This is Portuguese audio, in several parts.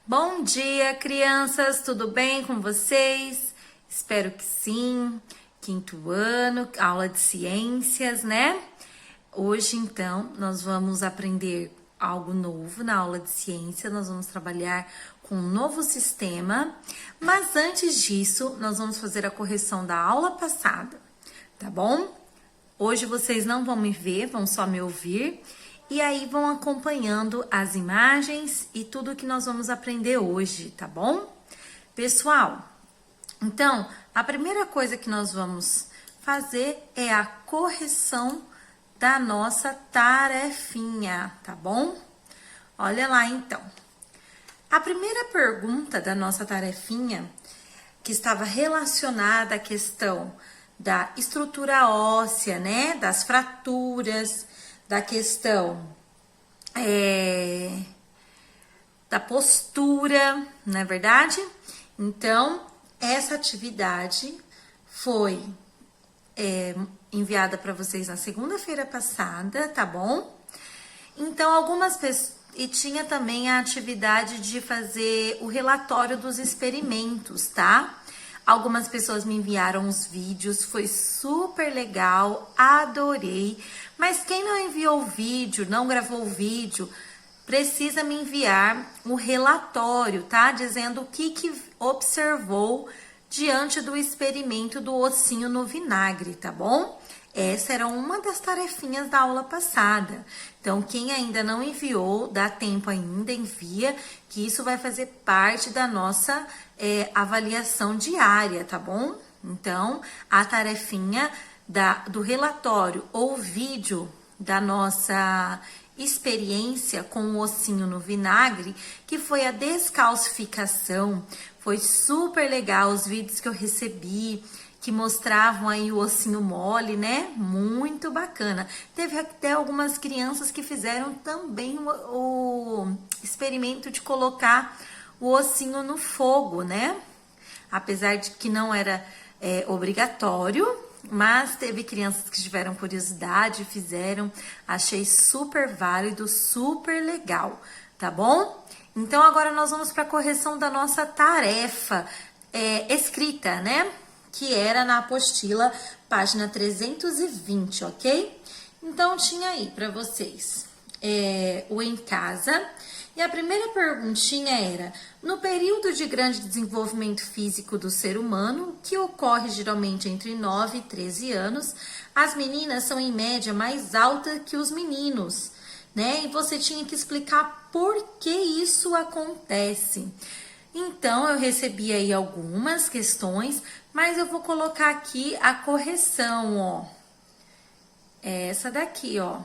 Bom dia, crianças! Tudo bem com vocês? Espero que sim. Quinto ano, aula de ciências, né? Hoje, então, nós vamos aprender algo novo na aula de ciência. Nós vamos trabalhar com um novo sistema. Mas antes disso, nós vamos fazer a correção da aula passada, tá bom? Hoje vocês não vão me ver, vão só me ouvir. E aí vão acompanhando as imagens e tudo que nós vamos aprender hoje, tá bom? Pessoal, então, a primeira coisa que nós vamos fazer é a correção da nossa tarefinha, tá bom? Olha lá, então. A primeira pergunta da nossa tarefinha, que estava relacionada à questão da estrutura óssea, né? Das fraturas, da questão da postura, não é verdade? Então, essa atividade foi enviada para vocês na segunda-feira passada, tá bom? Então, algumas pessoas... E tinha também a atividade de fazer o relatório dos experimentos, tá? Algumas pessoas me enviaram os vídeos, foi super legal, adorei. Mas quem não enviou o vídeo, não gravou o vídeo, precisa me enviar um relatório, tá? Dizendo o que observou diante do experimento do ossinho no vinagre, tá bom? Essa era uma das tarefinhas da aula passada. Então, quem ainda não enviou, dá tempo ainda, envia, que isso vai fazer parte da nossa avaliação diária, tá bom? Então, a tarefinha do relatório ou vídeo da nossa experiência com o ossinho no vinagre, que foi a descalcificação, foi super legal os vídeos que eu recebi, que mostravam aí o ossinho mole, né? Muito bacana. Teve até algumas crianças que fizeram também o experimento de colocar o ossinho no fogo, né? Apesar de que não era obrigatório, mas teve crianças que tiveram curiosidade, fizeram. Achei super válido, super legal, tá bom? Então, agora nós vamos para a correção da nossa tarefa escrita, né? Que era na apostila, página 320, ok? Então, tinha aí para vocês o em casa. E a primeira perguntinha era: no período de grande desenvolvimento físico do ser humano, que ocorre geralmente entre 9 e 13 anos, as meninas são em média mais altas que os meninos, né? E você tinha que explicar por que isso acontece. Então, eu recebi aí algumas questões, mas eu vou colocar aqui a correção, ó. Essa daqui, ó.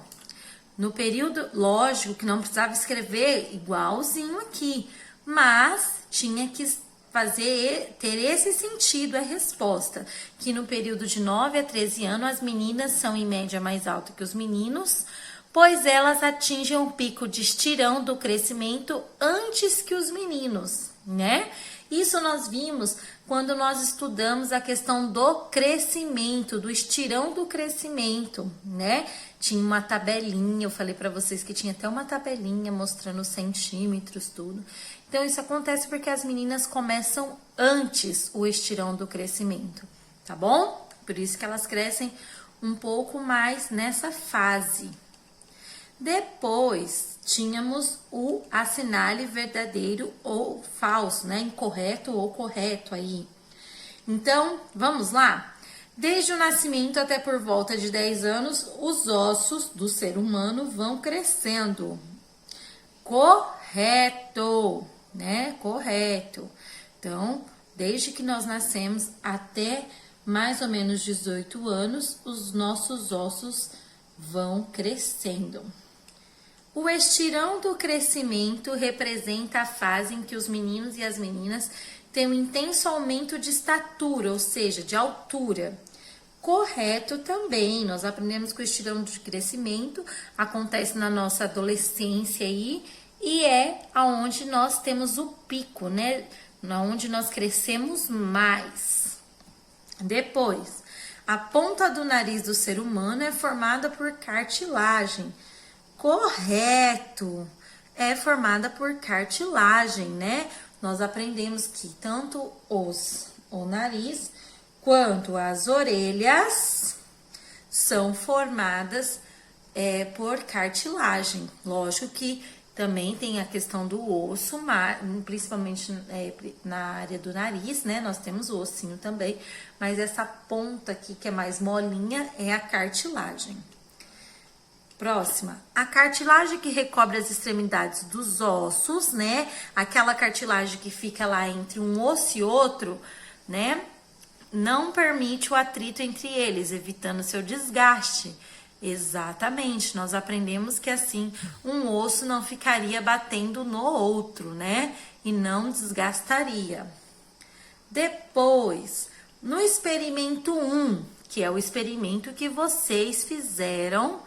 No período, lógico que não precisava escrever igualzinho aqui, mas tinha que ter esse sentido a resposta, que no período de 9 a 13 anos, as meninas são em média mais altas que os meninos, pois elas atingem o pico de estirão do crescimento antes que os meninos, né? Isso nós vimos quando nós estudamos a questão do crescimento, do estirão do crescimento, né? Tinha uma tabelinha, eu falei para vocês que tinha até uma tabelinha mostrando centímetros, tudo. Então, isso acontece porque as meninas começam antes o estirão do crescimento, tá bom? Por isso que elas crescem um pouco mais nessa fase. Depois, tínhamos o assinale verdadeiro ou falso, né? Incorreto ou correto aí. Então, vamos lá? Desde o nascimento até por volta de 10 anos, os ossos do ser humano vão crescendo. Correto, né? Correto. Então, desde que nós nascemos até mais ou menos 18 anos, os nossos ossos vão crescendo. O estirão do crescimento representa a fase em que os meninos e as meninas têm um intenso aumento de estatura, ou seja, de altura. Correto também, nós aprendemos que o estirão de crescimento acontece na nossa adolescência aí, e é aonde nós temos o pico, né? Onde nós crescemos mais. Depois, a ponta do nariz do ser humano é formada por cartilagem. Correto! é formada por cartilagem, né? Nós aprendemos que tanto o nariz quanto as orelhas são formadas por cartilagem. Lógico que também tem a questão do osso, principalmente na área do nariz, né? Nós temos o ossinho também, mas essa ponta aqui que é mais molinha é a cartilagem. Próxima, a cartilagem que recobre as extremidades dos ossos, né? Aquela cartilagem que fica lá entre um osso e outro, né? Não permite o atrito entre eles, evitando seu desgaste. Exatamente, nós aprendemos que assim um osso não ficaria batendo no outro, né? E não desgastaria. Depois, no experimento 1, que é o experimento que vocês fizeram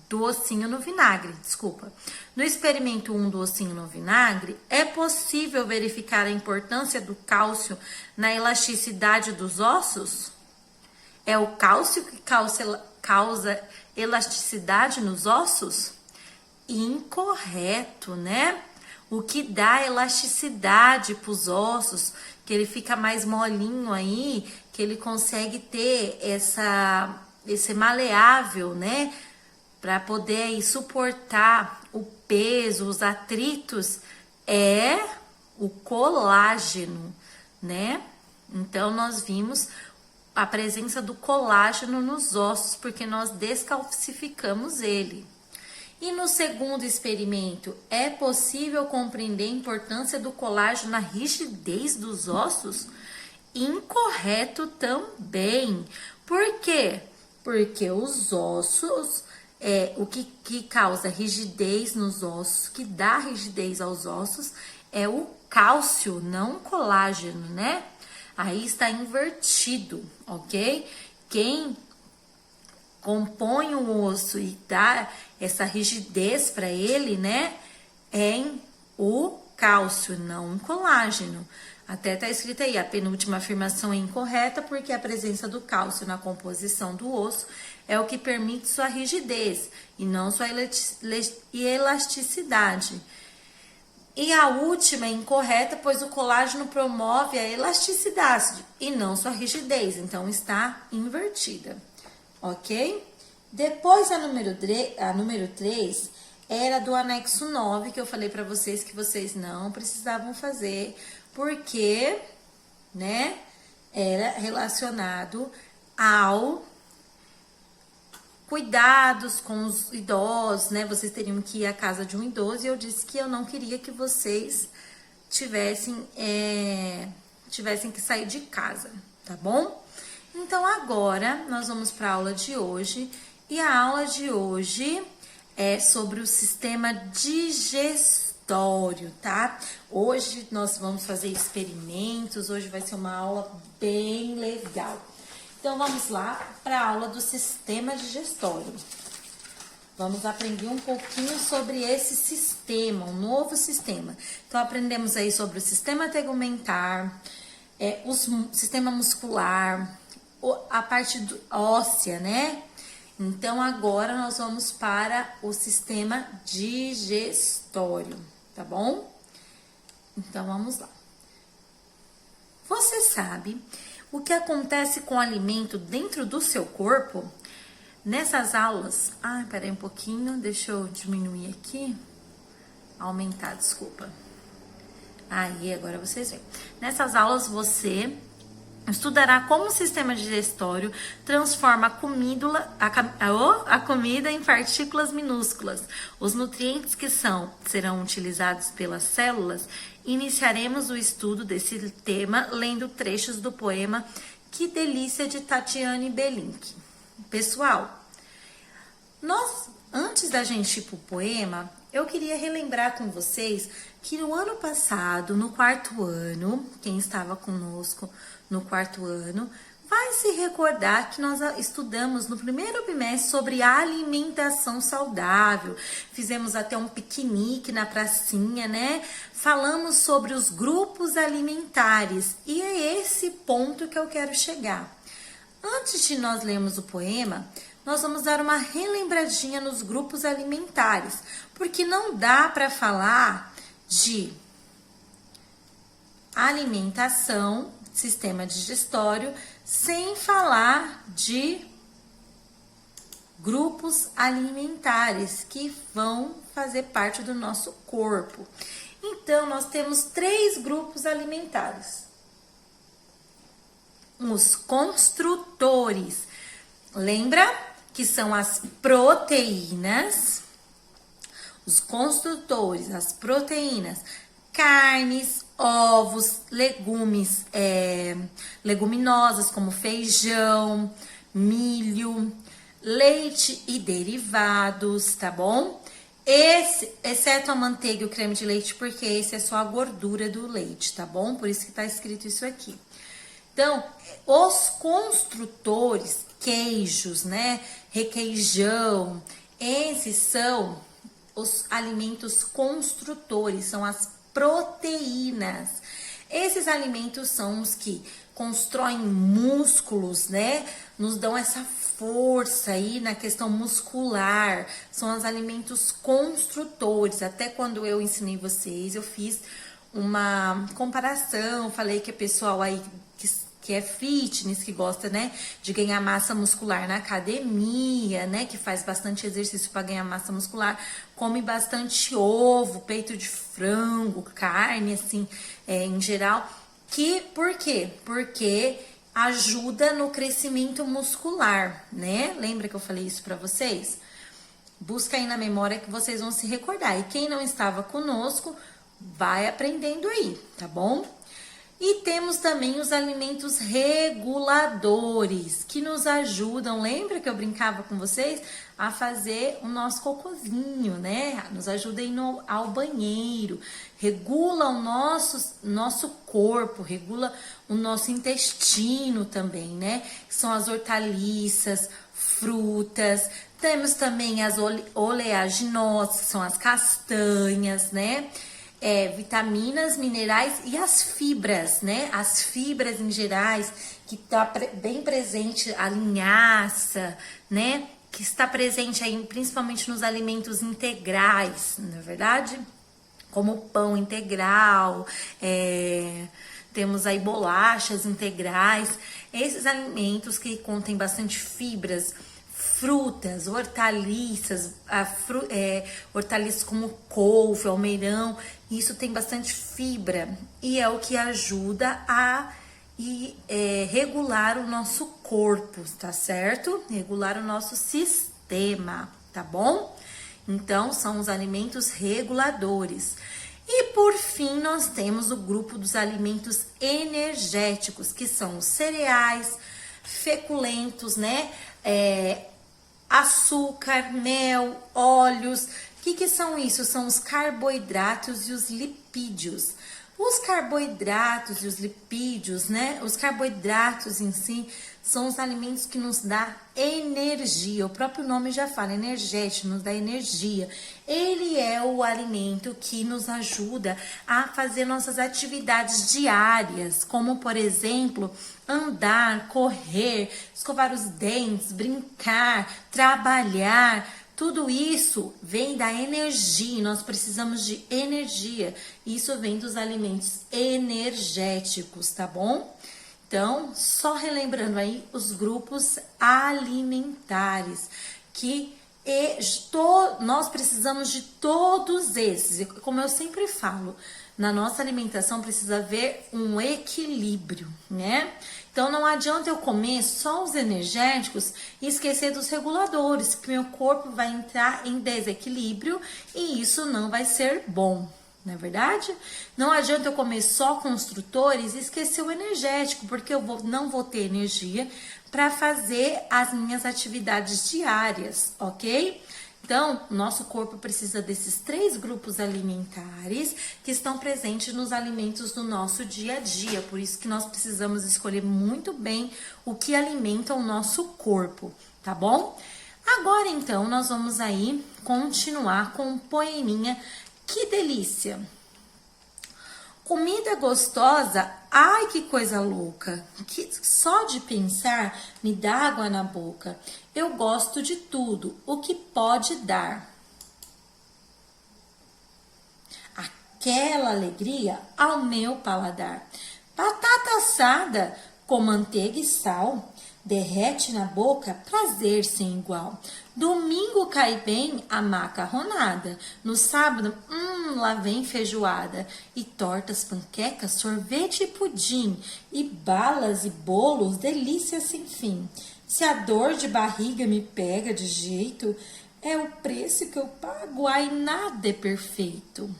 do ossinho no vinagre, desculpa. No experimento 1 do ossinho no vinagre, é possível verificar a importância do cálcio na elasticidade dos ossos? É o cálcio que causa elasticidade nos ossos? Incorreto, né? O que dá elasticidade para os ossos, que ele fica mais molinho aí, que ele consegue ter esse maleável, né? Para poder aí suportar o peso, os atritos, é o colágeno, né? Então, nós vimos a presença do colágeno nos ossos, porque nós descalcificamos ele. E no segundo experimento, é possível compreender a importância do colágeno na rigidez dos ossos? Incorreto também. Por quê? Porque os ossos, o que causa rigidez nos ossos, que dá rigidez aos ossos, é o cálcio, não o colágeno, né? Aí está invertido, ok? Quem compõe o osso e dá essa rigidez para ele, né? É o cálcio, não o colágeno. Até tá escrito aí, a penúltima afirmação é incorreta, porque a presença do cálcio na composição do osso é o que permite sua rigidez e não sua elasticidade. E a última é incorreta, pois o colágeno promove a elasticidade e não sua rigidez, então está invertida, ok? Depois a número 3 era do anexo 9, que eu falei para vocês que vocês não precisavam fazer, porque, né, era relacionado ao cuidados com os idosos, né? Vocês teriam que ir à casa de um idoso e eu disse que eu não queria que vocês tivessem que sair de casa, tá bom? Então, agora, nós vamos para a aula de hoje e a aula de hoje é sobre o sistema digestório, tá? Hoje nós vamos fazer experimentos, hoje vai ser uma aula bem legal. Então, vamos lá para a aula do sistema digestório. Vamos aprender um pouquinho sobre esse sistema, um novo sistema. Então, aprendemos aí sobre o sistema tegumentar, o sistema muscular, a parte óssea, né? Então, agora nós vamos para o sistema digestório, tá bom? Então, vamos lá. Você sabe o que acontece com o alimento dentro do seu corpo? Nessas aulas... peraí um pouquinho, deixa eu diminuir aqui. Aumentar, desculpa. Aí, agora vocês veem. Nessas aulas, você estudará como o sistema digestório transforma a comida em partículas minúsculas. Os nutrientes que serão utilizados pelas células. Iniciaremos o estudo desse tema lendo trechos do poema Que Delícia, de Tatiane Belink. Pessoal, antes da gente ir pro poema, eu queria relembrar com vocês que no ano passado, no quarto ano, quem estava conosco no quarto ano, vai se recordar que nós estudamos no primeiro bimestre sobre alimentação saudável. Fizemos até um piquenique na pracinha, né? Falamos sobre os grupos alimentares e é esse ponto que eu quero chegar. Antes de nós lermos o poema, nós vamos dar uma relembradinha nos grupos alimentares, porque não dá para falar de alimentação, sistema digestório, sem falar de grupos alimentares que vão fazer parte do nosso corpo. Então, nós temos 3 grupos alimentares. Os construtores, lembra que são as proteínas, os construtores, as proteínas, carnes, ovos, legumes, leguminosas como feijão, milho, leite e derivados, tá bom? Exceto a manteiga e o creme de leite, porque esse é só a gordura do leite, tá bom? Por isso que tá escrito isso aqui. Então, os construtores, queijos, né? Requeijão, esses são os alimentos construtores, são as proteínas. Esses alimentos são os que constroem músculos, né? Nos dão essa força aí na questão muscular. São os alimentos construtores. Até quando eu ensinei vocês, eu fiz uma comparação, falei que o pessoal aí que é fitness, que gosta, né, de ganhar massa muscular na academia, né, que faz bastante exercício para ganhar massa muscular, come bastante ovo, peito de frango, carne, assim, em geral. Por quê? Porque ajuda no crescimento muscular, né? Lembra que eu falei isso para vocês? Busca aí na memória que vocês vão se recordar. E quem não estava conosco, vai aprendendo aí, tá bom? E temos também os alimentos reguladores, que nos ajudam, lembra que eu brincava com vocês? A fazer o nosso cocôzinho, né? Nos ajuda a ir ao banheiro, regula o nosso corpo, regula o nosso intestino também, né? São as hortaliças, frutas, temos também as oleaginosas, que são as castanhas, né? Vitaminas, minerais e as fibras, né? As fibras em gerais, que tá bem presente, a linhaça, né? Que está presente aí principalmente nos alimentos integrais, não é verdade? Como o pão integral, temos aí bolachas integrais. Esses alimentos que contêm bastante fibras, frutas, hortaliças, hortaliças como couve, almeirão, isso tem bastante fibra e é o que ajuda a regular o nosso corpo, tá certo? Regular o nosso sistema, tá bom? Então, são os alimentos reguladores. E por fim, nós temos o grupo dos alimentos energéticos, que são os cereais, feculentos, né? Açúcar, mel, óleos. O que são isso? São os carboidratos e os lipídios. Os carboidratos e os lipídios, né? Os carboidratos em si são os alimentos que nos dão energia. O próprio nome já fala, energético, nos dá energia. Ele é o alimento que nos ajuda a fazer nossas atividades diárias, como, por exemplo, andar, correr, escovar os dentes, brincar, trabalhar. Tudo isso vem da energia, nós precisamos de energia. Isso vem dos alimentos energéticos, tá bom? Então, só relembrando aí os grupos alimentares, que nós precisamos de todos esses. Como eu sempre falo, na nossa alimentação precisa haver um equilíbrio, né? Então, não adianta eu comer só os energéticos e esquecer dos reguladores, porque meu corpo vai entrar em desequilíbrio e isso não vai ser bom, não é verdade? Não adianta eu comer só construtores e esquecer o energético, porque eu não vou ter energia para fazer as minhas atividades diárias, ok? Então, nosso corpo precisa desses 3 grupos alimentares que estão presentes nos alimentos do nosso dia a dia. Por isso que nós precisamos escolher muito bem o que alimenta o nosso corpo, tá bom? Agora, então, nós vamos aí continuar com o poeminha. Que delícia! Comida gostosa, ai que coisa louca, que só de pensar me dá água na boca. Eu gosto de tudo, o que pode dar aquela alegria ao meu paladar. Batata assada com manteiga e sal, derrete na boca, prazer sem igual. Domingo cai bem a macarronada. No sábado, lá vem feijoada. E tortas, panquecas, sorvete e pudim. E balas e bolos, delícia sem fim. Se a dor de barriga me pega de jeito, é o preço que eu pago, ai nada é perfeito.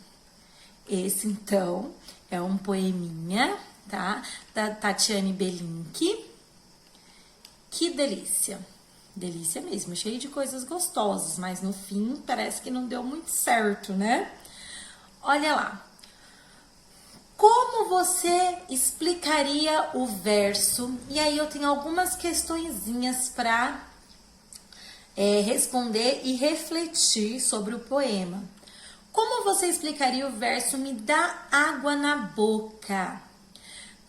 Esse, então, é um poeminha, tá? Da Tatiane Belink. Que delícia! Delícia mesmo, cheio de coisas gostosas, mas no fim parece que não deu muito certo, né? Olha lá. Como você explicaria o verso? E aí eu tenho algumas questõezinhas para responder e refletir sobre o poema. Como você explicaria o verso "Me dá água na boca"?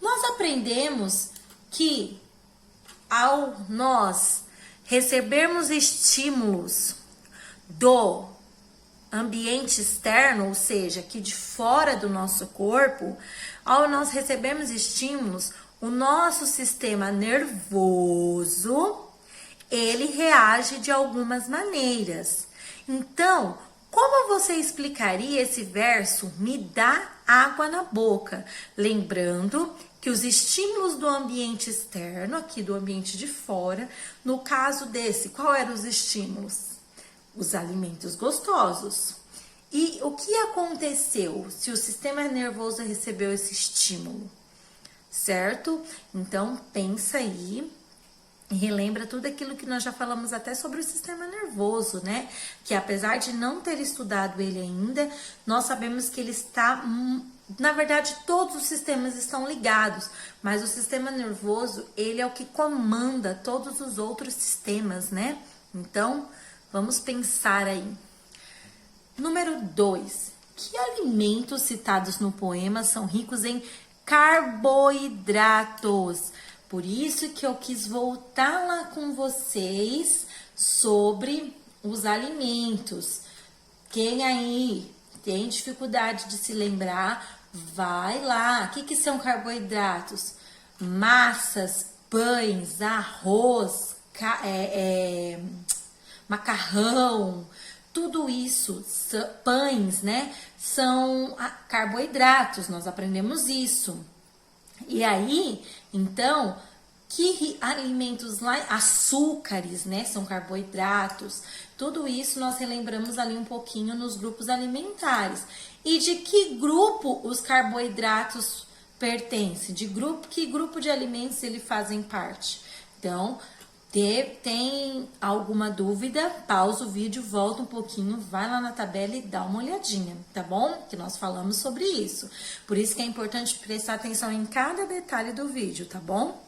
Nós aprendemos que ao nós recebermos estímulos do ambiente externo, ou seja, aqui de fora do nosso corpo, ao nós recebermos estímulos, o nosso sistema nervoso, ele reage de algumas maneiras. Então, como você explicaria esse verso "Me dá água na boca"? Lembrando que os estímulos do ambiente externo, aqui do ambiente de fora, no caso desse, qual eram os estímulos? Os alimentos gostosos. E o que aconteceu se o sistema nervoso recebeu esse estímulo? Certo? Então, pensa aí e relembra tudo aquilo que nós já falamos até sobre o sistema nervoso, né? Que apesar de não ter estudado ele ainda, nós sabemos que ele está... Na verdade, todos os sistemas estão ligados, mas o sistema nervoso, ele é o que comanda todos os outros sistemas, né? Então, vamos pensar aí. Número 2. Que alimentos citados no poema são ricos em carboidratos? Por isso que eu quis voltar lá com vocês sobre os alimentos. Quem aí tem dificuldade de se lembrar, vai lá. O que são carboidratos? Massas, pães, arroz, macarrão, tudo isso, pães, né? São carboidratos, nós aprendemos isso. E aí, então, que alimentos lá, açúcares, né, são carboidratos, tudo isso nós relembramos ali um pouquinho nos grupos alimentares. E de que grupo os carboidratos pertencem? Que grupo de alimentos eles fazem parte? Então, tem alguma dúvida, pausa o vídeo, volta um pouquinho, vai lá na tabela e dá uma olhadinha, tá bom? Que nós falamos sobre isso. Por isso que é importante prestar atenção em cada detalhe do vídeo, tá bom?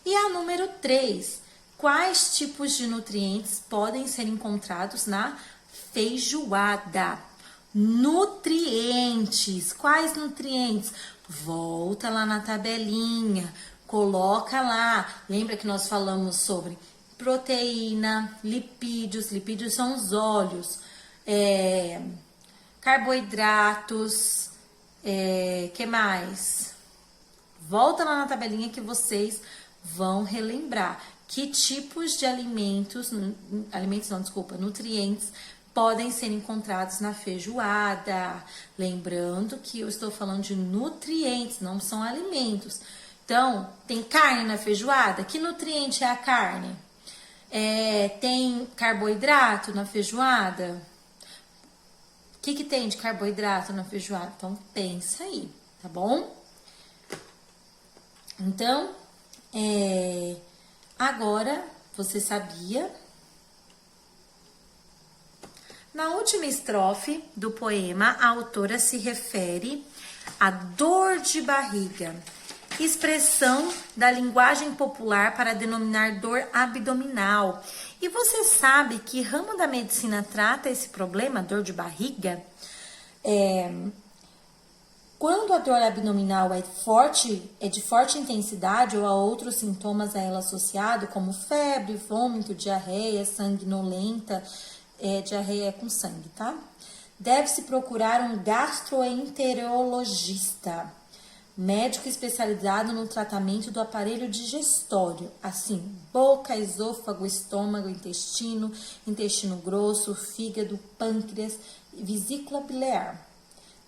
E a número 3, quais tipos de nutrientes podem ser encontrados na feijoada? Nutrientes, quais nutrientes? Volta lá na tabelinha, coloca lá. Lembra que nós falamos sobre proteína, lipídios são os óleos, carboidratos, que mais? Volta lá na tabelinha que vocês vão relembrar que tipos de nutrientes podem ser encontrados na feijoada. Lembrando que eu estou falando de nutrientes, não são alimentos. Então, tem carne na feijoada? Que nutriente é a carne? Tem carboidrato na feijoada? O que tem de carboidrato na feijoada? Então, pensa aí, tá bom? Então, agora, você sabia? Na última estrofe do poema, a autora se refere à dor de barriga, expressão da linguagem popular para denominar dor abdominal. E você sabe que ramo da medicina trata esse problema, dor de barriga? Quando a dor abdominal é de forte intensidade ou há outros sintomas a ela associado, como febre, vômito, diarreia, sanguinolenta, diarreia com sangue, tá? Deve-se procurar um gastroenterologista, médico especializado no tratamento do aparelho digestório, assim, boca, esôfago, estômago, intestino grosso, fígado, pâncreas e vesícula biliar.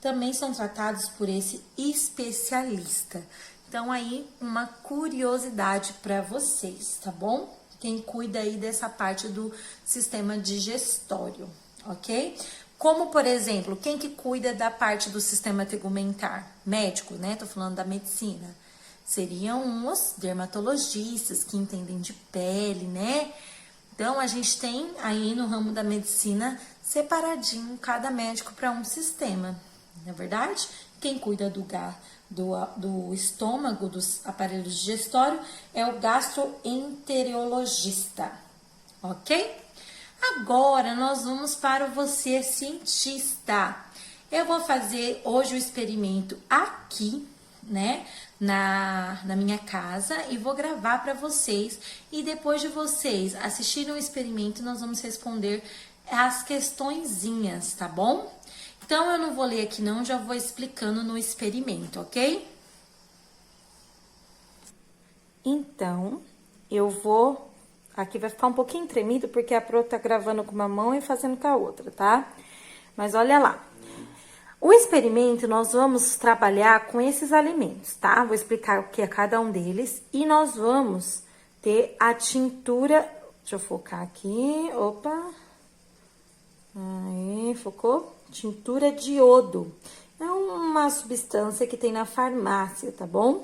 Também são tratados por esse especialista. Então, aí, uma curiosidade para vocês, tá bom? Quem cuida aí dessa parte do sistema digestório, ok? Como, por exemplo, quem que cuida da parte do sistema tegumentar? Médico, né? Tô falando da medicina. Seriam os dermatologistas que entendem de pele, né? Então, a gente tem aí no ramo da medicina separadinho cada médico para um sistema. Na verdade, quem cuida do estômago, dos aparelhos digestórios, é o gastroenterologista, ok? Agora, nós vamos para o Você Cientista. Eu vou fazer hoje o experimento aqui, né, na minha casa e vou gravar para vocês. E depois de vocês assistirem o experimento, nós vamos responder as questõezinhas, tá bom? Então, eu não vou ler aqui não, já vou explicando no experimento, ok? Então, eu vou... Aqui vai ficar um pouquinho tremido, porque a Pro tá gravando com uma mão e fazendo com a outra, tá? Mas olha lá. O experimento, nós vamos trabalhar com esses alimentos, tá? Vou explicar o que é cada um deles. E nós vamos ter a tintura... Deixa eu focar aqui. Opa. Aí, focou? Tintura de iodo. É uma substância que tem na farmácia, tá bom?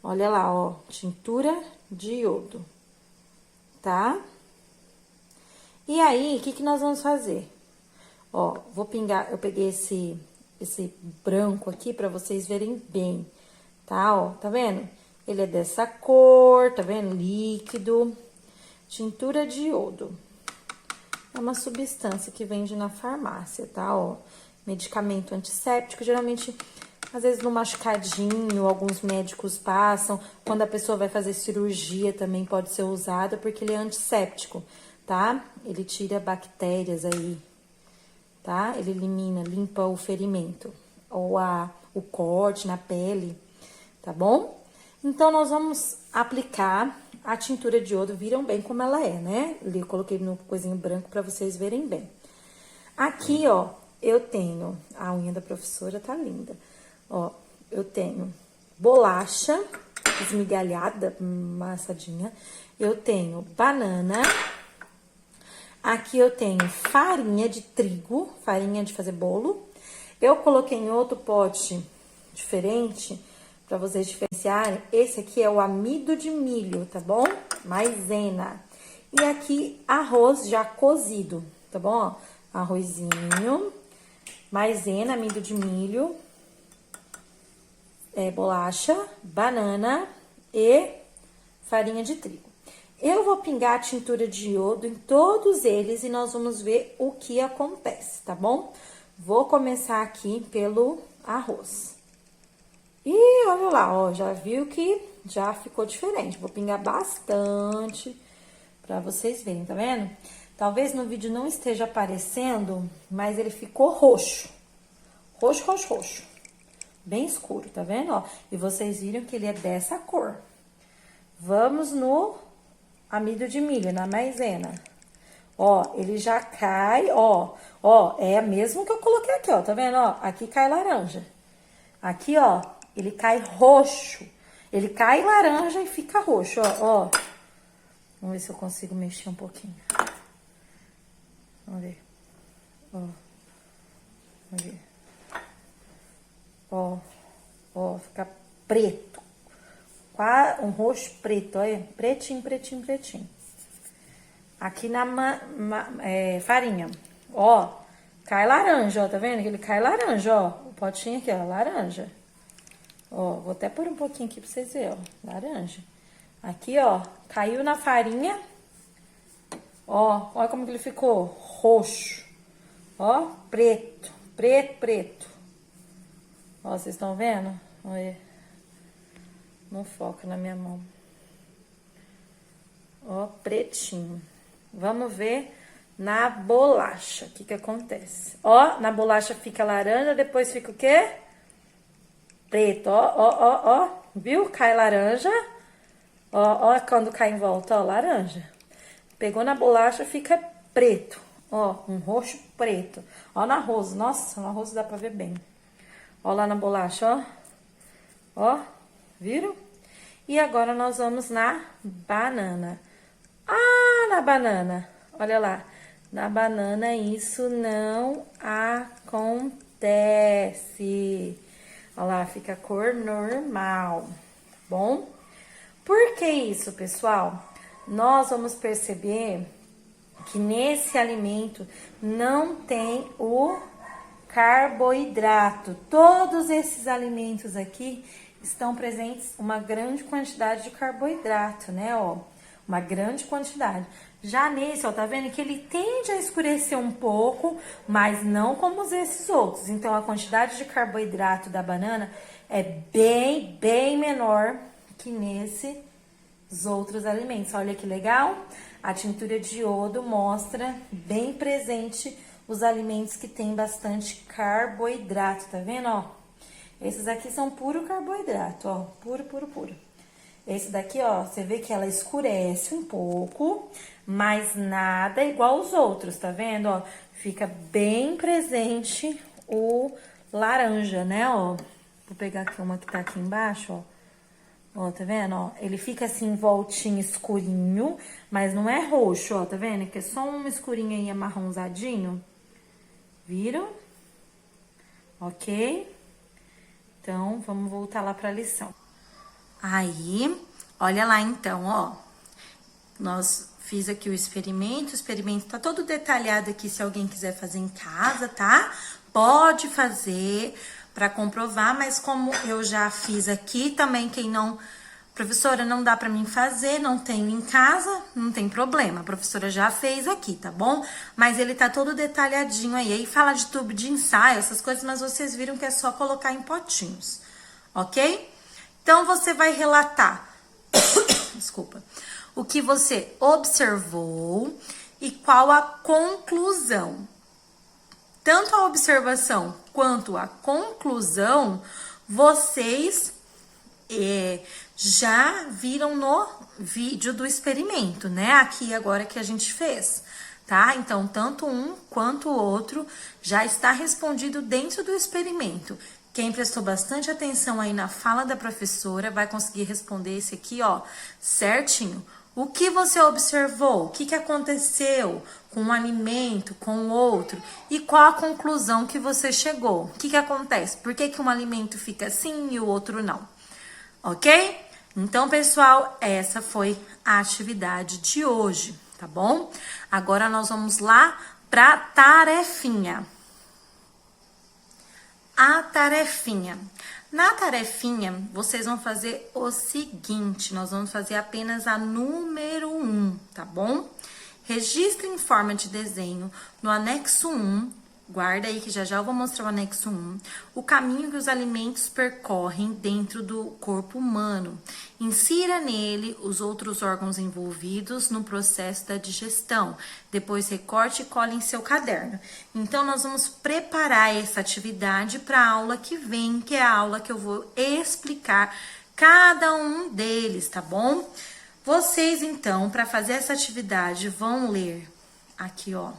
Olha lá, ó. Tintura de iodo. Tá? E aí, o que nós vamos fazer? Ó, vou pingar... Eu peguei esse branco aqui pra vocês verem bem, tá? Ó, tá vendo? Ele é dessa cor, tá vendo? Líquido. Tintura de iodo. É uma substância que vende na farmácia, tá? Ó, medicamento antisséptico, geralmente, às vezes no machucadinho, alguns médicos passam. Quando a pessoa vai fazer cirurgia também pode ser usado, porque ele é antisséptico, tá? Ele tira bactérias aí, tá? Ele limpa o ferimento, ou o corte na pele, tá bom? Então, nós vamos aplicar a tintura de iodo, viram bem como ela é, né? Eu coloquei no coisinho branco para vocês verem bem. Aqui, ó, eu tenho... A unha da professora tá linda. Ó, eu tenho bolacha esmigalhada, amassadinha. Eu tenho banana. Aqui eu tenho farinha de trigo, farinha de fazer bolo. Eu coloquei em outro pote diferente... Pra vocês diferenciarem, esse aqui é o amido de milho, tá bom? Maisena. E aqui, arroz já cozido, tá bom? Arrozinho, maisena, amido de milho, bolacha, banana e farinha de trigo. Eu vou pingar a tintura de iodo em todos eles e nós vamos ver o que acontece, tá bom? Vou começar aqui pelo arroz. E olha lá, ó, já viu que já ficou diferente. Vou pingar bastante pra vocês verem, tá vendo? Talvez no vídeo não esteja aparecendo, mas ele ficou roxo. Roxo, roxo, roxo. Bem escuro, tá vendo, ó? E vocês viram que ele é dessa cor. Vamos no amido de milho, na maisena. Ó, ele já cai, ó. Ó, é mesmo que eu coloquei aqui, ó, tá vendo, ó? Aqui cai laranja. Aqui, ó. Ele cai roxo. Ele cai laranja e fica roxo, ó, ó. Vamos ver se eu consigo mexer um pouquinho. Vamos ver. Ó. Vamos ver. Ó. Ó, fica preto. Um roxo preto, olha. Pretinho, pretinho, pretinho. Aqui na farinha. Ó. Cai laranja, ó. Tá vendo? Ele cai laranja, ó. O potinho aqui, ó. Laranja. Ó, vou até pôr um pouquinho aqui pra vocês verem, ó. Laranja. Aqui, ó, caiu na farinha. Ó, olha como que ele ficou. Roxo. Ó, preto. Preto, preto. Ó, vocês estão vendo? Olha. Não foca na minha mão. Ó, pretinho. Vamos ver na bolacha o que acontece. Ó, na bolacha fica laranja, depois fica o quê? Preto, ó. Viu? Cai laranja. Ó, quando cai em volta, ó, laranja. Pegou na bolacha, fica preto. Ó, um roxo preto. Ó, no arroz. Nossa, no arroz dá pra ver bem. Ó lá na bolacha, ó. Ó, viram? E agora nós vamos na banana. Ah, na banana. Olha lá. Na banana isso não acontece. Olha lá, fica a cor normal. Bom? Por que isso, pessoal? Nós vamos perceber que nesse alimento não tem o carboidrato. Todos esses alimentos aqui estão presentes uma grande quantidade de carboidrato, né, ó? Uma grande quantidade. Já nesse, ó, tá vendo que ele tende a escurecer um pouco, mas não como esses outros. Então, a quantidade de carboidrato da banana é bem menor que nesses outros alimentos. Olha que legal. A tintura de iodo mostra bem presente os alimentos que têm bastante carboidrato, tá vendo, ó? Esses aqui são puro carboidrato, ó, puro. Esse daqui, ó, você vê que ela escurece um pouco, mas nada igual aos outros, tá vendo, ó? Fica bem presente o laranja, né, ó? Vou pegar aqui uma que tá aqui embaixo, ó. Ó, tá vendo, ó? Ele fica assim, voltinho, escurinho, mas não é roxo, ó, tá vendo? Que é só um escurinho aí, amarronzadinho. Viram? Ok? Então, vamos voltar lá pra lição. Aí, olha lá então, ó. Nós fiz aqui o experimento tá todo detalhado aqui se alguém quiser fazer em casa, tá? Pode fazer para comprovar, mas como eu já fiz aqui, também quem não... Professora, não dá para mim fazer, não tenho em casa, não tem problema. A professora já fez aqui, tá bom? Mas ele tá todo detalhadinho aí. Aí fala de tubo de ensaio, essas coisas, mas vocês viram que é só colocar em potinhos, ok? Então, você vai relatar, desculpa, o que você observou e qual a conclusão. Tanto a observação quanto a conclusão, vocês já viram no vídeo do experimento, né? Aqui agora que a gente fez, tá? Então, tanto um quanto o outro já está respondido dentro do experimento. Quem prestou bastante atenção aí na fala da professora vai conseguir responder esse aqui, ó, certinho. O que você observou? O que aconteceu com um alimento, com o outro? E qual a conclusão que você chegou? O que acontece? Por que um alimento fica assim e o outro não? Ok? Então, pessoal, essa foi a atividade de hoje, tá bom? Agora nós vamos lá para tarefinha. A tarefinha. Na tarefinha, vocês vão fazer o seguinte, nós vamos fazer apenas a número 1, tá bom? Registre em forma de desenho no anexo 1, guarda aí que já eu vou mostrar o anexo 1, o caminho que os alimentos percorrem dentro do corpo humano. Insira nele os outros órgãos envolvidos no processo da digestão. Depois recorte e cole em seu caderno. Então, nós vamos preparar essa atividade para a aula que vem, que é a aula que eu vou explicar cada um deles, tá bom? Vocês, então, para fazer essa atividade, vão ler aqui, ó,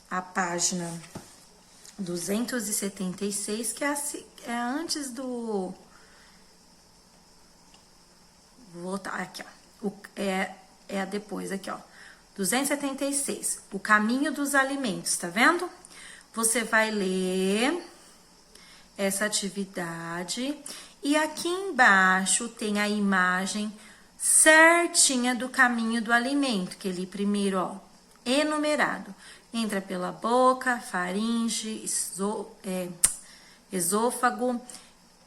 a página 276, que é antes do... Vou voltar aqui, ó. É a depois, aqui, ó. 276, o caminho dos alimentos, tá vendo? Você vai ler essa atividade e aqui embaixo tem a imagem certinha do caminho do alimento, que ele primeiro, ó, enumerado. Entra pela boca, faringe, esôfago,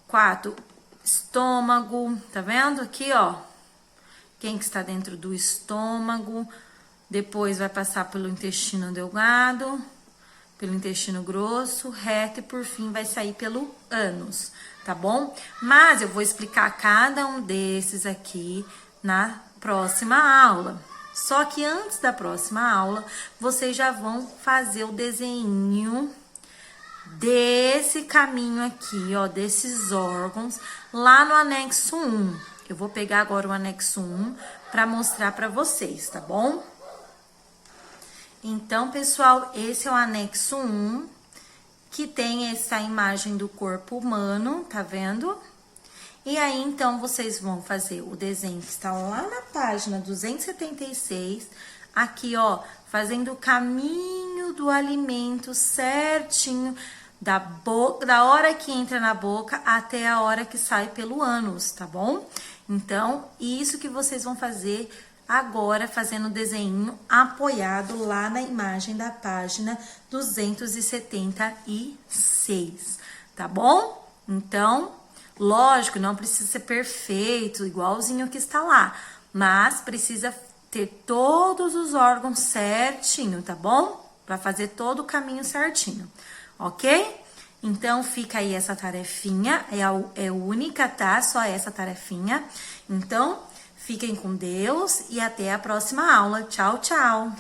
4, estômago, tá vendo aqui, ó? Quem que está dentro do estômago, depois vai passar pelo intestino delgado, pelo intestino grosso, reto e por fim vai sair pelo ânus, tá bom? Mas eu vou explicar cada um desses aqui na próxima aula. Só que antes da próxima aula, vocês já vão fazer o desenho desse caminho aqui, ó, desses órgãos, lá no anexo 1. Eu vou pegar agora o anexo 1 para mostrar para vocês, tá bom? Então, pessoal, esse é o anexo 1, que tem essa imagem do corpo humano, tá vendo? E aí, então, vocês vão fazer o desenho que está lá na página 276, aqui, ó, fazendo o caminho do alimento certinho, da hora que entra na boca até a hora que sai pelo ânus, tá bom? Então, isso que vocês vão fazer agora, fazendo o desenho apoiado lá na imagem da página 276, tá bom? Então, lógico, não precisa ser perfeito, igualzinho que está lá, mas precisa ter todos os órgãos certinho, tá bom? Para fazer todo o caminho certinho. Ok? Então, fica aí essa tarefinha, é única, tá? Só essa tarefinha. Então, fiquem com Deus e até a próxima aula. Tchau, tchau!